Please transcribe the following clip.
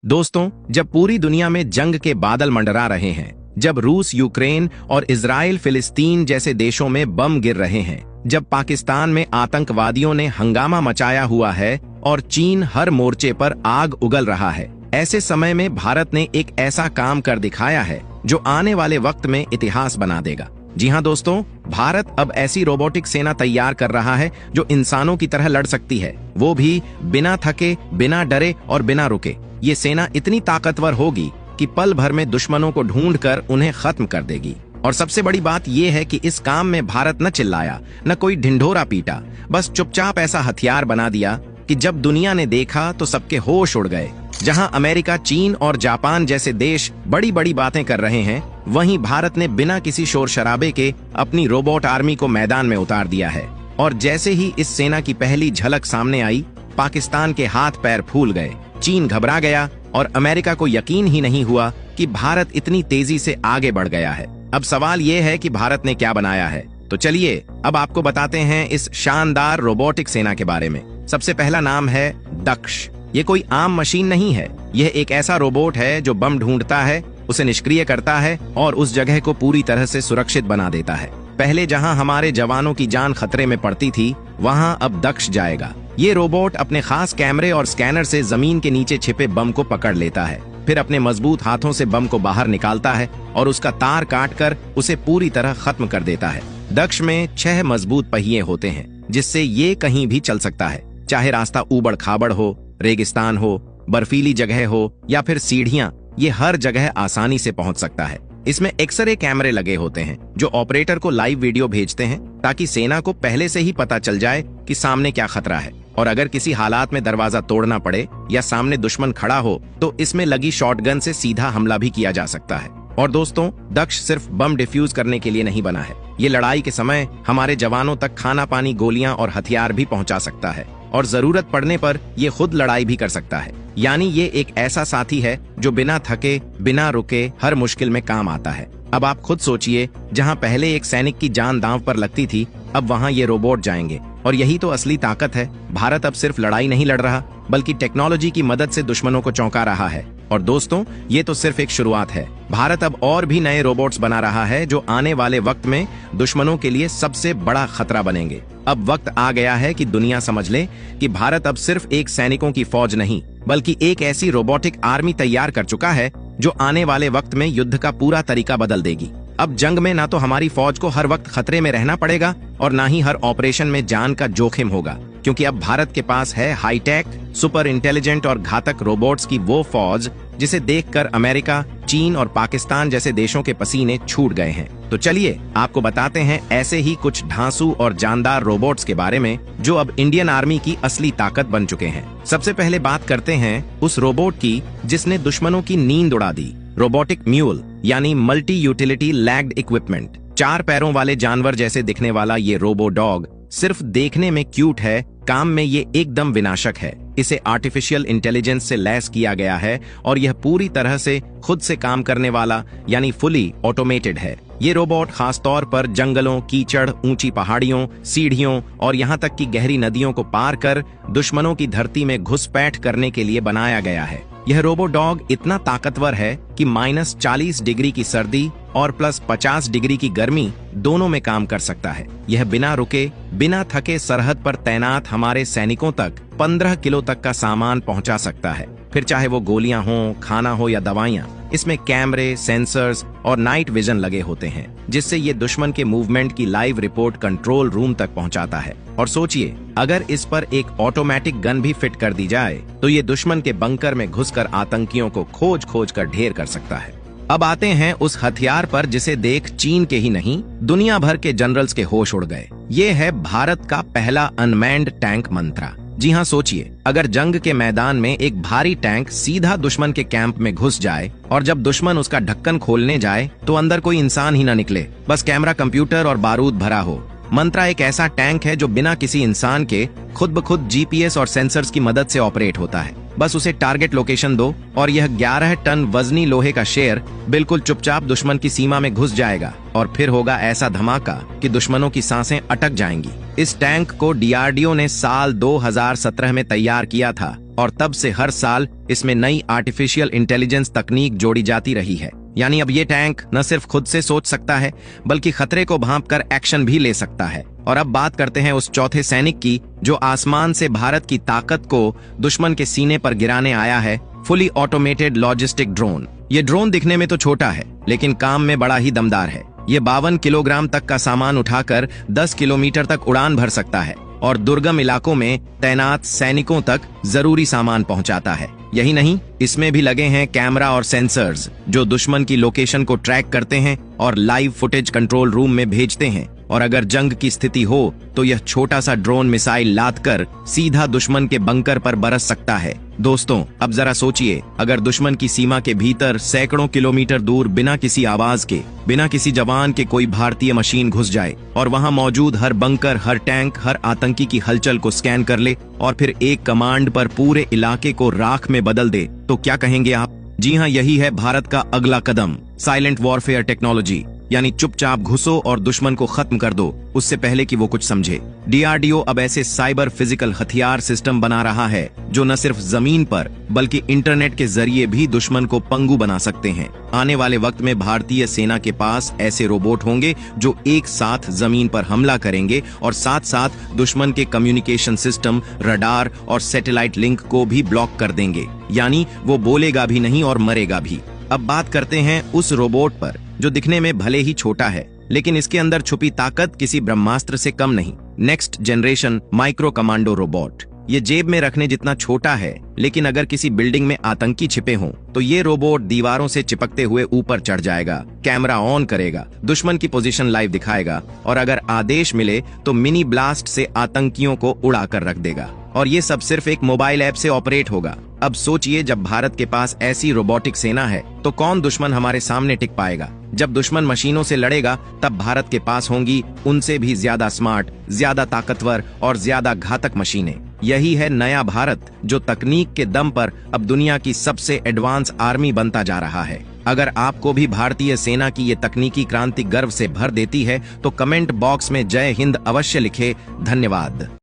दोस्तों, जब पूरी दुनिया में जंग के बादल मंडरा रहे हैं, जब रूस यूक्रेन और इजराइल फिलिस्तीन जैसे देशों में बम गिर रहे हैं, जब पाकिस्तान में आतंकवादियों ने हंगामा मचाया हुआ है और चीन हर मोर्चे पर आग उगल रहा है, ऐसे समय में भारत ने एक ऐसा काम कर दिखाया है जो आने वाले वक्त में इतिहास बना देगा। जी हाँ दोस्तों, भारत अब ऐसी रोबोटिक सेना तैयार कर रहा है जो इंसानों की तरह लड़ सकती है, वो भी बिना थके, बिना डरे और बिना रुके। ये सेना इतनी ताकतवर होगी कि पल भर में दुश्मनों को ढूंढकर उन्हें खत्म कर देगी। और सबसे बड़ी बात यह है कि इस काम में भारत न चिल्लाया, न कोई ढिंढोरा पीटा, बस चुपचाप ऐसा हथियार बना दिया कि जब दुनिया ने देखा तो सबके होश उड़ गए। जहां अमेरिका, चीन और जापान जैसे देश बड़ी बड़ी बातें कर रहे हैं, वहीं भारत ने बिना किसी शोर शराबे के अपनी रोबोट आर्मी को मैदान में उतार दिया है। और जैसे ही इस सेना की पहली झलक सामने आई, पाकिस्तान के हाथ पैर फूल गए, चीन घबरा गया और अमेरिका को यकीन ही नहीं हुआ कि भारत इतनी तेजी से आगे बढ़ गया है। अब सवाल यह है कि भारत ने क्या बनाया है, तो चलिए अब आपको बताते हैं इस शानदार रोबोटिक सेना के बारे में। सबसे पहला नाम है दक्ष। ये कोई आम मशीन नहीं है, यह एक ऐसा रोबोट है जो बम ढूंढता है, उसे निष्क्रिय करता है और उस जगह को पूरी तरह से सुरक्षित बना देता है। पहले जहां हमारे जवानों की जान खतरे में पड़ती थी, वहां अब दक्ष जाएगा। ये रोबोट अपने खास कैमरे और स्कैनर से जमीन के नीचे छिपे बम को पकड़ लेता है, फिर अपने मजबूत हाथों से बम को बाहर निकालता है और उसका तार काटकर उसे पूरी तरह खत्म कर देता है। दक्ष में 6 मजबूत पहिए होते हैं, जिससे ये कहीं भी चल सकता है, चाहे रास्ता ऊबड़ खाबड़ हो, रेगिस्तान हो, बर्फीली जगह हो या फिर सीढ़ियां, ये हर जगह आसानी से पहुंच सकता है। इसमें एक्सरे कैमरे लगे होते हैं जो ऑपरेटर को लाइव वीडियो भेजते हैं, ताकि सेना को पहले से ही पता चल जाए कि सामने क्या खतरा है। और अगर किसी हालात में दरवाजा तोड़ना पड़े या सामने दुश्मन खड़ा हो, तो इसमें लगी शॉटगन से सीधा हमला भी किया जा सकता है। और दोस्तों, दक्ष सिर्फ बम डिफ्यूज करने के लिए नहीं बना है, ये लड़ाई के समय हमारे जवानों तक खाना पानी, गोलियां और हथियार भी पहुंचा सकता है और जरूरत पड़ने पर ये खुद लड़ाई भी कर सकता है। यानी ये एक ऐसा साथी है जो बिना थके, बिना रुके हर मुश्किल में काम आता है। अब आप खुद सोचिए, जहां पहले एक सैनिक की जान दांव पर लगती थी, अब वहां ये रोबोट जाएंगे। और यही तो असली ताकत है। भारत अब सिर्फ लड़ाई नहीं लड़ रहा, बल्कि टेक्नोलॉजी की मदद से दुश्मनों को चौंका रहा है। और दोस्तों, ये तो सिर्फ एक शुरुआत है। भारत अब और भी नए रोबोट्स बना रहा है जो आने वाले वक्त में दुश्मनों के लिए सबसे बड़ा खतरा बनेंगे। अब वक्त आ गया है कि दुनिया समझ ले कि भारत अब सिर्फ एक सैनिकों की फौज नहीं, बल्कि एक ऐसी रोबोटिक आर्मी तैयार कर चुका है जो आने वाले वक्त में युद्ध का पूरा तरीका बदल देगी। अब जंग में ना तो हमारी फौज को हर वक्त खतरे में रहना पड़ेगा और ना ही हर ऑपरेशन में जान का जोखिम होगा, क्योंकि अब भारत के पास है हाईटेक, सुपर इंटेलिजेंट और घातक रोबोट्स की वो फौज जिसे देखकर अमेरिका, चीन और पाकिस्तान जैसे देशों के पसीने छूट गए हैं। तो चलिए आपको बताते हैं ऐसे ही कुछ ढांसू और जानदार रोबोट्स के बारे में जो अब इंडियन आर्मी की असली ताकत बन चुके हैं। सबसे पहले बात करते हैं उस रोबोट की जिसने दुश्मनों की नींद उड़ा दी। रोबोटिक म्यूल यानी मल्टी यूटिलिटी लैग्ड इक्विपमेंट। 4 पैरों वाले जानवर जैसे दिखने वाला ये रोबो डॉग सिर्फ देखने में क्यूट है, काम में ये एकदम विनाशक है। इसे आर्टिफिशियल इंटेलिजेंस से लैस किया गया है और यह पूरी तरह से खुद से काम करने वाला यानी फुली ऑटोमेटेड है। ये रोबोट खास तौर पर जंगलों, कीचड़, ऊंची पहाड़ियों, सीढ़ियों और यहाँ तक कि गहरी नदियों को पार कर दुश्मनों की धरती में घुसपैठ करने के लिए बनाया गया है। यह रोबो डॉग इतना ताकतवर है कि -40 डिग्री की सर्दी और +50 डिग्री की गर्मी दोनों में काम कर सकता है। यह बिना रुके, बिना थके सरहद पर तैनात हमारे सैनिकों तक 15 किलो तक का सामान पहुंचा सकता है, फिर चाहे वो गोलियां हों, खाना हो या दवाइयां। इसमें कैमरे, सेंसर्स और नाइट विजन लगे होते हैं, जिससे ये दुश्मन के मूवमेंट की लाइव रिपोर्ट कंट्रोल रूम तक पहुंचाता है। और सोचिए, अगर इस पर एक ऑटोमेटिक गन भी फिट कर दी जाए, तो ये दुश्मन के बंकर में घुसकर आतंकियों को खोज खोज कर ढेर कर सकता है। अब आते हैं उस हथियार पर जिसे देख चीन के ही नहीं, दुनिया भर के जनरल्स के होश उड़ गए। ये है भारत का पहला अनमैन्ड टैंक मंत्रा। जी हाँ, सोचिए, अगर जंग के मैदान में एक भारी टैंक सीधा दुश्मन के कैंप में घुस जाए और जब दुश्मन उसका ढक्कन खोलने जाए तो अंदर कोई इंसान ही न निकले, बस कैमरा, कंप्यूटर और बारूद भरा हो। मंत्रा एक ऐसा टैंक है जो बिना किसी इंसान के खुद ब खुद GPS और सेंसर्स की मदद से ऑपरेट होता है। बस उसे टारगेट लोकेशन दो और यह 11 टन वजनी लोहे का शेर बिल्कुल चुपचाप दुश्मन की सीमा में घुस जाएगा और फिर होगा ऐसा धमाका कि दुश्मनों की सांसें अटक जाएंगी। इस टैंक को डीआरडीओ ने साल 2017 में तैयार किया था और तब से हर साल इसमें नई आर्टिफिशियल इंटेलिजेंस तकनीक जोड़ी जाती रही है। यानी अब ये टैंक न सिर्फ खुद से सोच सकता है बल्कि खतरे को भांपकर एक्शन भी ले सकता है। और अब बात करते हैं उस चौथे सैनिक की जो आसमान से भारत की ताकत को दुश्मन के सीने पर गिराने आया है, फुली ऑटोमेटेड लॉजिस्टिक ड्रोन। ये ड्रोन दिखने में तो छोटा है लेकिन काम में बड़ा ही दमदार है। ये 52 किलोग्राम तक का सामान उठाकर 10 किलोमीटर तक उड़ान भर सकता है और दुर्गम इलाकों में तैनात सैनिकों तक जरूरी सामान पहुंचाता है। यही नहीं, इसमें भी लगे हैं कैमरा और सेंसर्स जो दुश्मन की लोकेशन को ट्रैक करते हैं और लाइव फुटेज कंट्रोल रूम में भेजते हैं। और अगर जंग की स्थिति हो तो यह छोटा सा ड्रोन मिसाइल लादकर सीधा दुश्मन के बंकर पर बरस सकता है। दोस्तों, अब जरा सोचिए, अगर दुश्मन की सीमा के भीतर सैकड़ों किलोमीटर दूर बिना किसी आवाज के, बिना किसी जवान के कोई भारतीय मशीन घुस जाए और वहां मौजूद हर बंकर, हर टैंक, हर आतंकी की हलचल को स्कैन कर ले और फिर एक कमांड पर पूरे इलाके को राख में बदल दे, तो क्या कहेंगे आप? जी हाँ, यही है भारत का अगला कदम, साइलेंट वॉरफेयर टेक्नोलॉजी। यानी चुपचाप घुसो और दुश्मन को खत्म कर दो उससे पहले कि वो कुछ समझे। डीआरडीओ अब ऐसे साइबर फिजिकल हथियार सिस्टम बना रहा है जो न सिर्फ जमीन पर बल्कि इंटरनेट के जरिए भी दुश्मन को पंगु बना सकते हैं। आने वाले वक्त में भारतीय सेना के पास ऐसे रोबोट होंगे जो एक साथ जमीन पर हमला करेंगे और साथ साथ दुश्मन के कम्युनिकेशन सिस्टम, रडार और सैटेलाइट लिंक को भी ब्लॉक कर देंगे। यानी वो बोलेगा भी नहीं और मरेगा भी। अब बात करते हैं उस रोबोट पर जो दिखने में भले ही छोटा है लेकिन इसके अंदर छुपी ताकत किसी ब्रह्मास्त्र से कम नहीं। Next generation micro commando robot. ये जेब में रखने जितना छोटा है लेकिन अगर किसी बिल्डिंग में आतंकी छिपे हों तो ये रोबोट दीवारों से चिपकते हुए ऊपर चढ़ जाएगा, कैमरा ऑन करेगा, दुश्मन की पोजीशन लाइव दिखाएगा और अगर आदेश मिले तो मिनी ब्लास्ट से आतंकियों को उड़ा कर रख देगा। और ये सब सिर्फ एक मोबाइल ऐप से ऑपरेट होगा। अब सोचिए, जब भारत के पास ऐसी रोबोटिक सेना है तो कौन दुश्मन हमारे सामने टिक पाएगा? जब दुश्मन मशीनों से लड़ेगा तब भारत के पास होंगी उनसे भी ज्यादा स्मार्ट, ज्यादा ताकतवर और ज्यादा घातक मशीनें। यही है नया भारत जो तकनीक के दम पर अब दुनिया की सबसे एडवांस आर्मी बनता जा रहा है। अगर आपको भी भारतीय सेना की ये तकनीकी क्रांति गर्व से भर देती है तो कमेंट बॉक्स में जय हिंद अवश्य लिखे। धन्यवाद।